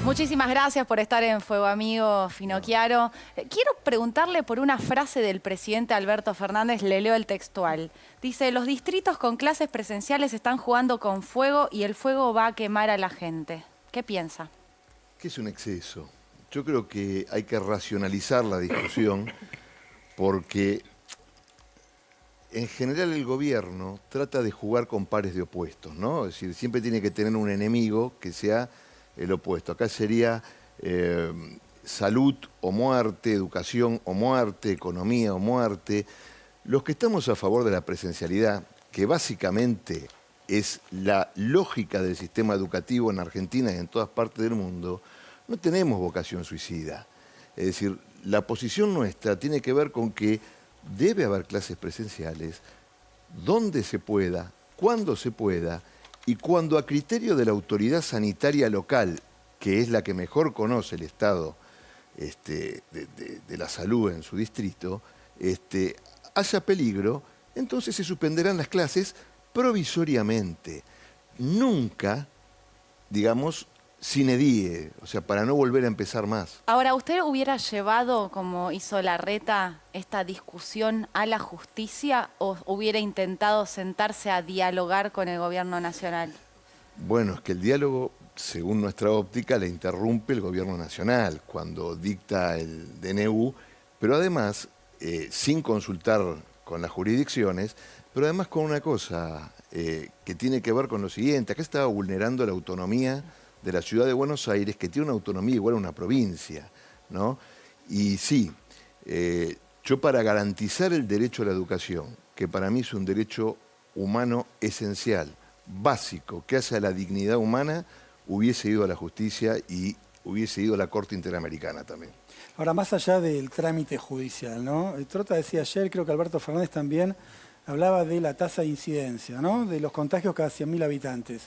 Muchísimas gracias por estar en Fuego Amigo, Finocchiaro. Quiero preguntarle por una frase del presidente Alberto Fernández, le leo el textual. Dice, los distritos con clases presenciales están jugando con fuego y el fuego va a quemar a la gente. ¿Qué piensa? Que es un exceso. Yo creo que hay que racionalizar la discusión porque en general el gobierno trata de jugar con pares de opuestos, ¿no? Es decir, siempre tiene que tener un enemigo que sea el opuesto. Acá sería salud o muerte, educación o muerte, economía o muerte. Los que estamos a favor de la presencialidad, que básicamente es la lógica del sistema educativo en Argentina y en todas partes del mundo, no tenemos vocación suicida. Es decir, la posición nuestra tiene que ver con que debe haber clases presenciales donde se pueda, cuando se pueda, y cuando a criterio de la autoridad sanitaria local, que es la que mejor conoce el estado de la salud en su distrito, haya peligro, entonces se suspenderán las clases provisoriamente. Nunca, digamos, sine die, o sea, para no volver a empezar más. Ahora, ¿usted hubiera llevado, como hizo Larreta, esta discusión a la justicia o hubiera intentado sentarse a dialogar con el gobierno nacional? Bueno, es que el diálogo, según nuestra óptica, le interrumpe el gobierno nacional cuando dicta el DNU, pero además, sin consultar con las jurisdicciones, pero además con una cosa que tiene que ver con lo siguiente. Acá estaba vulnerando la autonomía de la ciudad de Buenos Aires, que tiene una autonomía igual a una provincia, ¿no? Y sí, yo para garantizar el derecho a la educación, que para mí es un derecho humano esencial, básico, que hace a la dignidad humana, hubiese ido a la justicia y hubiese ido a la Corte Interamericana también. Ahora, más allá del trámite judicial, ¿no? Trota decía ayer, creo que Alberto Fernández también hablaba de la tasa de incidencia, ¿no? De los contagios cada 100.000 habitantes.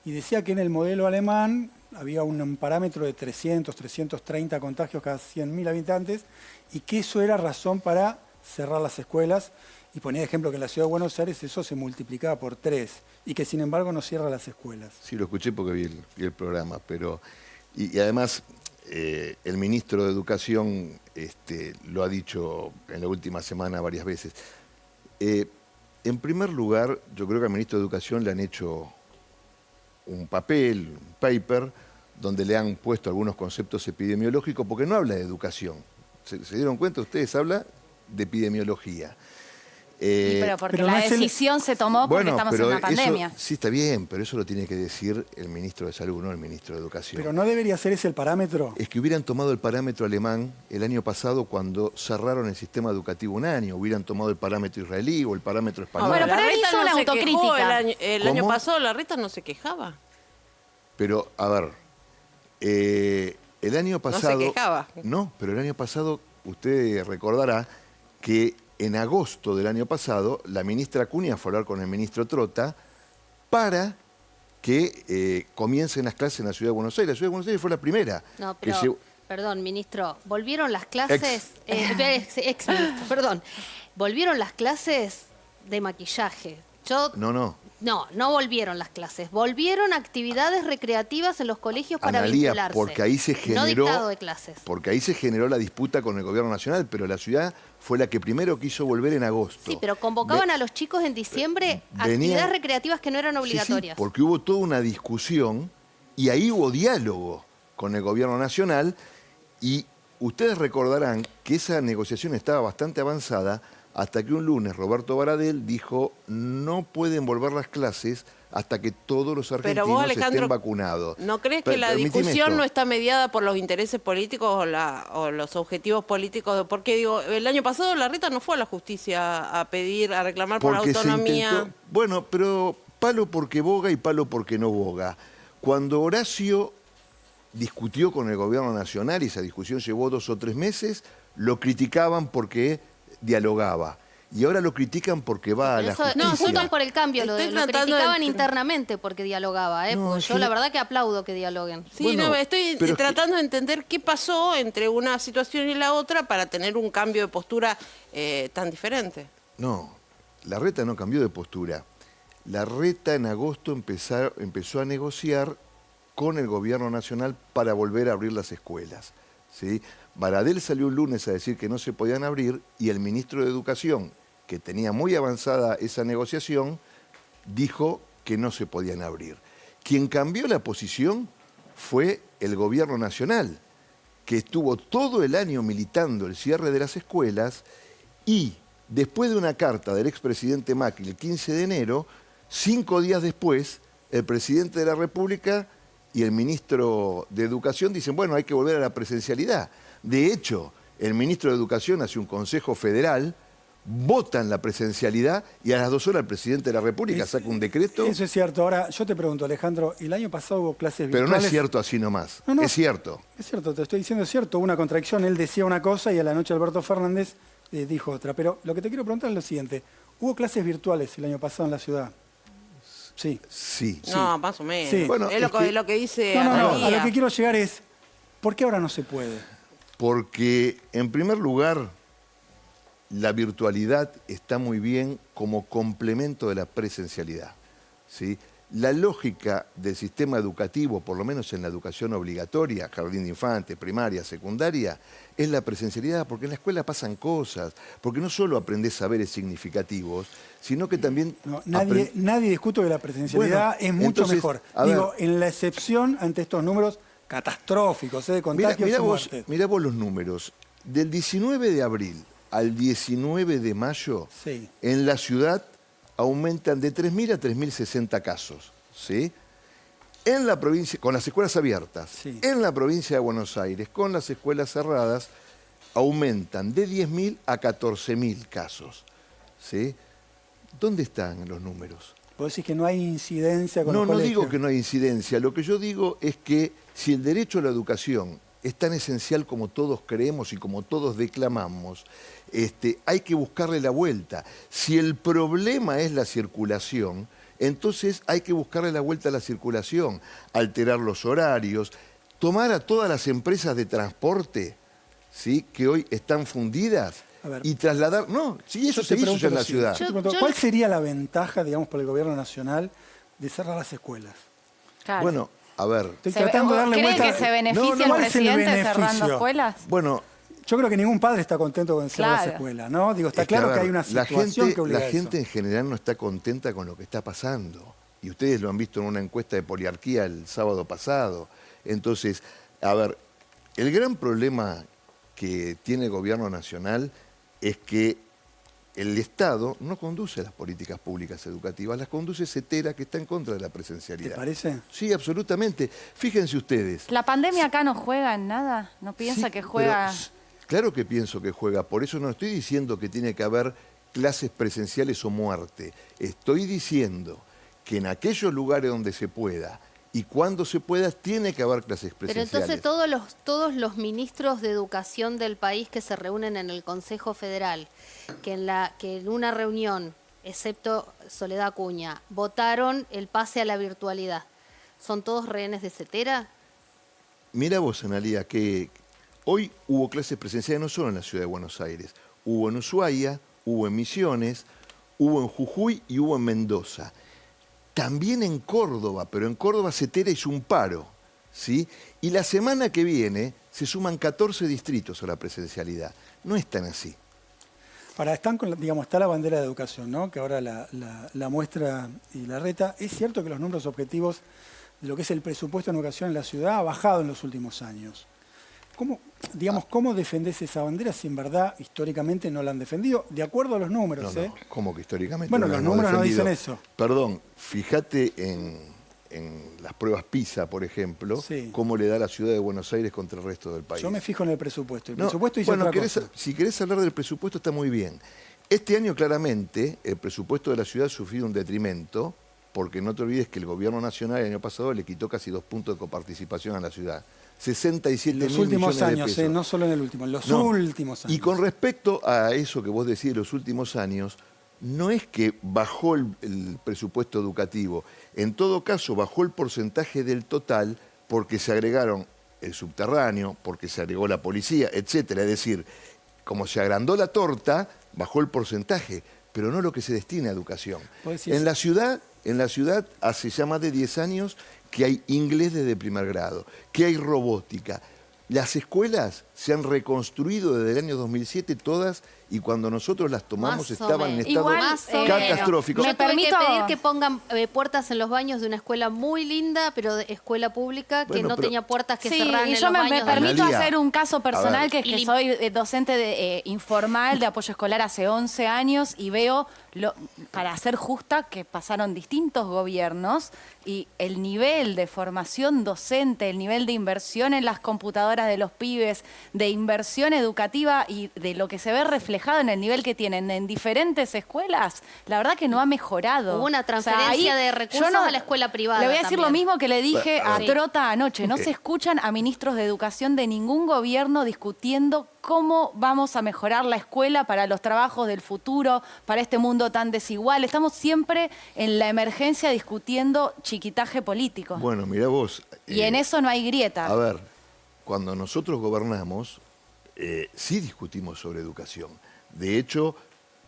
Y decía que en el modelo alemán había un parámetro de 300, 330 contagios cada 100.000 habitantes y que eso era razón para cerrar las escuelas. Y ponía de ejemplo que en la ciudad de Buenos Aires eso se multiplicaba por 3 y que sin embargo no cierra las escuelas. Sí, lo escuché porque vi el programa, pero... Y además, el ministro de Educación lo ha dicho en la última semana varias veces. En primer lugar, yo creo que al ministro de Educación le han hecho un papel, un paper, donde le han puesto algunos conceptos epidemiológicos, porque no habla de educación. ¿Se dieron cuenta ustedes? Habla de epidemiología. Pero porque la decisión se tomó porque estamos en una pandemia. Sí, está bien, pero eso lo tiene que decir el ministro de Salud, no el ministro de Educación. ¿Pero no debería ser ese el parámetro? Es que hubieran tomado el parámetro alemán el año pasado cuando cerraron el sistema educativo un año. Hubieran tomado el parámetro israelí o el parámetro español. Bueno, pero él hizo una autocrítica. El año pasado Larreta no se quejaba. Pero, a ver, el año pasado... No se quejaba. No, pero el año pasado usted recordará que en agosto del año pasado la ministra Acuña fue a hablar con el ministro Trota para que comiencen las clases en la ciudad de Buenos Aires. La ciudad de Buenos Aires fue la primera. No, pero, perdón, ministro, volvieron las clases... Ex-ministro, perdón. Volvieron las clases de maquillaje. No volvieron las clases. Volvieron actividades recreativas en los colegios para vincularse. Porque ahí se generó, no dictado de clases. Porque ahí se generó la disputa con el gobierno nacional, pero la ciudad fue la que primero quiso volver en agosto. Sí, pero convocaban a los chicos en diciembre actividades recreativas que no eran obligatorias. Sí, porque hubo toda una discusión y ahí hubo diálogo con el gobierno nacional y ustedes recordarán que esa negociación estaba bastante avanzada hasta que un lunes Roberto Baradel dijo no pueden volver las clases hasta que todos los argentinos estén vacunados. ¿No crees que la discusión no está mediada por los intereses políticos o los objetivos políticos? Porque digo, el año pasado Larreta no fue a la justicia a pedir, a reclamar por autonomía. Bueno, pero palo porque boga y palo porque no boga. Cuando Horacio discutió con el gobierno nacional y esa discusión llevó 2 o 3 meses, lo criticaban porque dialogaba. Y ahora lo critican porque va a la justicia. No, Juntos por el Cambio lo criticaban internamente porque dialogaba, porque yo la verdad que aplaudo que dialoguen. Sí, bueno, estoy tratando de entender qué pasó entre una situación y la otra para tener un cambio de postura tan diferente. No, Larreta no cambió de postura. Larreta en agosto empezó a negociar con el gobierno nacional para volver a abrir las escuelas, ¿sí? Baradel salió un lunes a decir que no se podían abrir y el ministro de Educación, que tenía muy avanzada esa negociación, dijo que no se podían abrir. Quien cambió la posición fue el gobierno nacional, que estuvo todo el año militando el cierre de las escuelas y después de una carta del expresidente Macri el 15 de enero, 5 días después, el presidente de la República y el ministro de Educación dicen, bueno, hay que volver a la presencialidad. De hecho, el ministro de Educación hace un consejo federal, votan la presencialidad y a las 2 horas el presidente de la República saca un decreto. Eso es cierto. Ahora, yo te pregunto, Alejandro, el año pasado hubo clases virtuales. Pero no es cierto así nomás, no, es cierto. Es cierto, te estoy diciendo es cierto, hubo una contradicción. Él decía una cosa y a la noche Alberto Fernández dijo otra. Pero lo que te quiero preguntar es lo siguiente. ¿Hubo clases virtuales el año pasado en la ciudad? Sí. Sí. No, más o menos. Sí. Bueno, es lo que dice No, a lo que quiero llegar es, ¿por qué ahora no se puede? Porque, en primer lugar, la virtualidad está muy bien como complemento de la presencialidad, ¿sí? La lógica del sistema educativo, por lo menos en la educación obligatoria, jardín de infantes, primaria, secundaria, es la presencialidad, porque en la escuela pasan cosas, porque no solo aprendés saberes significativos, sino que también... No, nadie discute que la presencialidad es mucho mejor. Digo, en la excepción ante estos números catastróficos de contagios y muertes. Mirá vos los números. Del 19 de abril al 19 de mayo, sí, en la ciudad aumentan de 3.000 a 3.060 casos, ¿sí? En la provincia, con las escuelas abiertas, sí, en la provincia de Buenos Aires, con las escuelas cerradas, aumentan de 10.000 a 14.000 casos, ¿sí? ¿Dónde están los números? ¿Vos decís que no hay incidencia con los colegios? No digo que no hay incidencia. Lo que yo digo es que si el derecho a la educación es tan esencial como todos creemos y como todos declamamos, hay que buscarle la vuelta. Si el problema es la circulación, entonces hay que buscarle la vuelta a la circulación, alterar los horarios, tomar a todas las empresas de transporte, ¿sí?, que hoy están fundidas y trasladar... No, sí, eso se hizo ya en la ciudad. ¿Cuál sería la ventaja, digamos, para el gobierno nacional de cerrar las escuelas? Claro. Bueno, a ver... Estoy tratando de darle vuelta... ¿Cree que se beneficia el presidente cerrando escuelas? Bueno... Yo creo que ningún padre está contento con cerrar las escuelas, ¿no? Digo, está claro que hay una situación que obliga a eso. La gente en general no está contenta con lo que está pasando. Y ustedes lo han visto en una encuesta de Poliarquía el sábado pasado. Entonces, a ver, el gran problema que tiene el gobierno nacional es que el Estado no conduce las políticas públicas educativas, las conduce CETERA, que está en contra de la presencialidad. ¿Te parece? Sí, absolutamente. Fíjense ustedes. ¿La pandemia acá no juega en nada? ¿No piensa que juega...? Claro que pienso que juega, por eso no estoy diciendo que tiene que haber clases presenciales o muerte. Estoy diciendo que en aquellos lugares donde se pueda y cuando se pueda, tiene que haber clases presenciales. Pero entonces todos los ministros de educación del país que se reúnen en el Consejo Federal, que en una reunión, excepto Soledad Acuña, votaron el pase a la virtualidad, ¿son todos rehenes de CETERA? Mira vos, Analía, que... Hoy hubo clases presenciales no solo en la ciudad de Buenos Aires, hubo en Ushuaia, hubo en Misiones, hubo en Jujuy y hubo en Mendoza. También en Córdoba, pero en Córdoba CETERA hizo un paro, ¿sí? Y la semana que viene se suman 14 distritos a la presencialidad. No es tan así. Ahora, está la bandera de educación, ¿no?, que ahora la muestra y la reta. Es cierto que los números objetivos de lo que es el presupuesto en educación en la ciudad ha bajado en los últimos años. ¿Cómo defendés esa bandera si en verdad históricamente no la han defendido? De acuerdo a los números, No, ¿cómo que históricamente bueno, no la los hemos números no defendido? dicen eso. Perdón, fíjate en las pruebas PISA, por ejemplo, cómo le da a la ciudad de Buenos Aires contra el resto del país. Yo me fijo en el presupuesto. El presupuesto dice otra cosa. Si querés hablar del presupuesto está muy bien. Este año claramente el presupuesto de la ciudad ha sufrido un detrimento, porque no te olvides que el gobierno nacional el año pasado le quitó casi 2 puntos de coparticipación a la ciudad. 67 millones de pesos. En los últimos años, no solo en el último, en los últimos años. Y con respecto a eso que vos decís, los últimos años, no es que bajó el presupuesto educativo. En todo caso, bajó el porcentaje del total porque se agregaron el subterráneo, porque se agregó la policía, etcétera. Es decir, como se agrandó la torta, bajó el porcentaje, pero no lo que se destina a educación. En la ciudad En la ciudad hace ya más de 10 años que hay inglés desde primer grado, que hay robótica. Las escuelas se han reconstruido desde el año 2007 todas, y cuando nosotros las tomamos estaban en estado catastrófico. Me permito pedir que pongan puertas en los baños de una escuela muy linda, pero de escuela pública, que no tenía puertas que cerraran en los baños. Me permito hacer un caso personal, que es que soy docente informal de apoyo escolar hace 11 años y veo, para ser justa, que pasaron distintos gobiernos y el nivel de formación docente, el nivel de inversión en las computadoras de los pibes, de inversión educativa y de lo que se ve reflejado en el nivel que tienen en diferentes escuelas, la verdad que no ha mejorado. Hubo una transferencia de recursos a la escuela privada. Le voy a decir lo mismo que le dije a Trota anoche. No se escuchan a ministros de educación de ningún gobierno discutiendo cómo vamos a mejorar la escuela para los trabajos del futuro, para este mundo tan desigual. Estamos siempre en la emergencia discutiendo chiquitaje político. Bueno, mirá vos. Y en eso no hay grieta. A ver, cuando nosotros gobernamos, sí discutimos sobre educación. De hecho,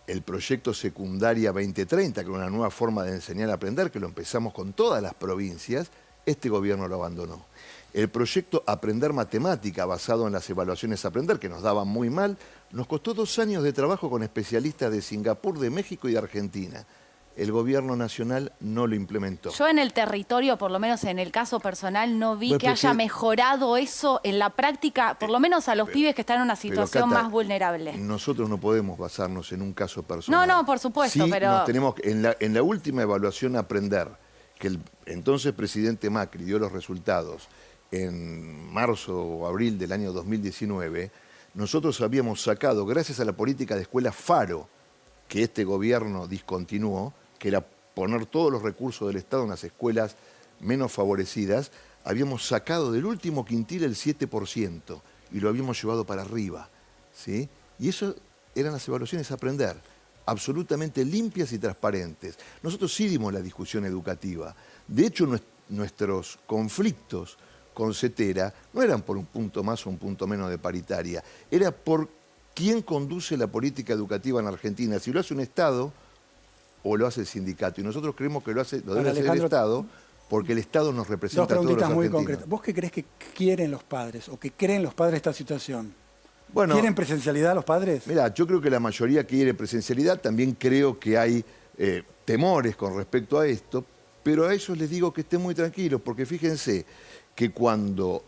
el proyecto Secundaria 2030, que es una nueva forma de enseñar a aprender, que lo empezamos con todas las provincias, este gobierno lo abandonó. El proyecto Aprender Matemática, basado en las evaluaciones Aprender, que nos daban muy mal, nos costó 2 años de trabajo con especialistas de Singapur, de México y de Argentina. El gobierno nacional no lo implementó. Yo en el territorio, por lo menos en el caso personal, no vi que haya mejorado eso en la práctica, por lo menos a los pibes que están en una situación más vulnerable. Nosotros no podemos basarnos en un caso personal. No, por supuesto, sí, pero... Nos tenemos, en la última evaluación Aprender, que el entonces presidente Macri dio los resultados en marzo o abril del año 2019, nosotros habíamos sacado, gracias a la política de escuela Faro, que este gobierno discontinuó, que era poner todos los recursos del Estado en las escuelas menos favorecidas, habíamos sacado del último quintil el 7% y lo habíamos llevado para arriba, ¿sí? Y eso eran las evaluaciones Aprender, absolutamente limpias y transparentes. Nosotros sí dimos la discusión educativa. De hecho, nuestros conflictos con Cetera no eran por un punto más o un punto menos de paritaria, era por quién conduce la política educativa en Argentina, si lo hace un Estado o lo hace el sindicato. Y nosotros creemos que lo debe hacer el Estado, porque el Estado nos representa a todos los argentinos. Dos preguntas muy concretas. ¿Vos qué crees que quieren los padres o que creen los padres de esta situación? Bueno, ¿quieren presencialidad los padres? Mirá, yo creo que la mayoría quiere presencialidad. También creo que hay temores con respecto a esto, pero a ellos les digo que estén muy tranquilos, porque fíjense que cuando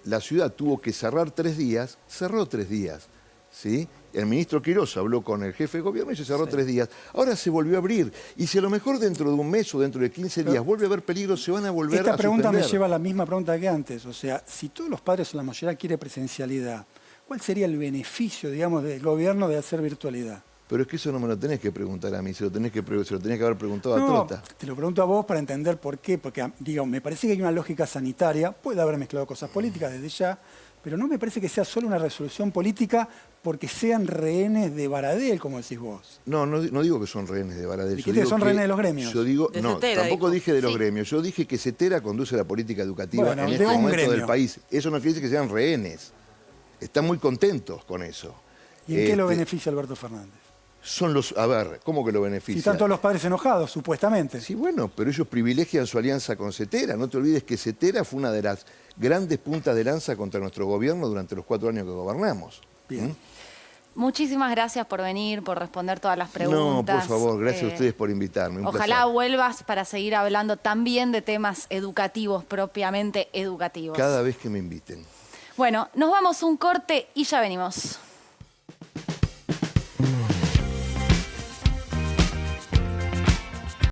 la ciudad tuvo que cerrar 3 días, cerró 3 días, ¿sí? El ministro Quirós habló con el jefe de gobierno y se cerró 3 días. Ahora se volvió a abrir. Y si a lo mejor dentro de un mes o dentro de 15 días vuelve a haber peligro, se van a volver a suspender. Esta pregunta me lleva a la misma pregunta que antes. O sea, si todos los padres o la mayoría quiere presencialidad, ¿cuál sería el beneficio, digamos, del gobierno de hacer virtualidad? Pero es que eso no me lo tenés que preguntar a mí, se lo tenés que haber preguntado a Trota. Te lo pregunto a vos para entender por qué. Porque, digo, me parece que hay una lógica sanitaria. Puede haber mezclado cosas políticas desde ya, pero no me parece que sea solo una resolución política porque sean rehenes de Baradel, como decís vos. No digo que son rehenes de Baradel. ¿Y que son rehenes de los gremios? Yo digo, tampoco dije de los gremios. Yo dije que Cetera conduce la política educativa en este momento del país. Eso no quiere decir que sean rehenes. Están muy contentos con eso. ¿Y en qué lo beneficia Alberto Fernández? A ver, ¿cómo que lo beneficia? Si están todos los padres enojados, supuestamente. Sí, bueno, pero ellos privilegian su alianza con Cetera. No te olvides que Cetera fue una de las grandes puntas de lanza contra nuestro gobierno durante los 4 años que gobernamos. Bien. Muchísimas gracias por venir, por responder todas las preguntas. No, por favor, gracias a ustedes por invitarme. Ojalá vuelvas para seguir hablando también de temas educativos, propiamente educativos. Cada vez que me inviten. Bueno, nos vamos a un corte y ya venimos.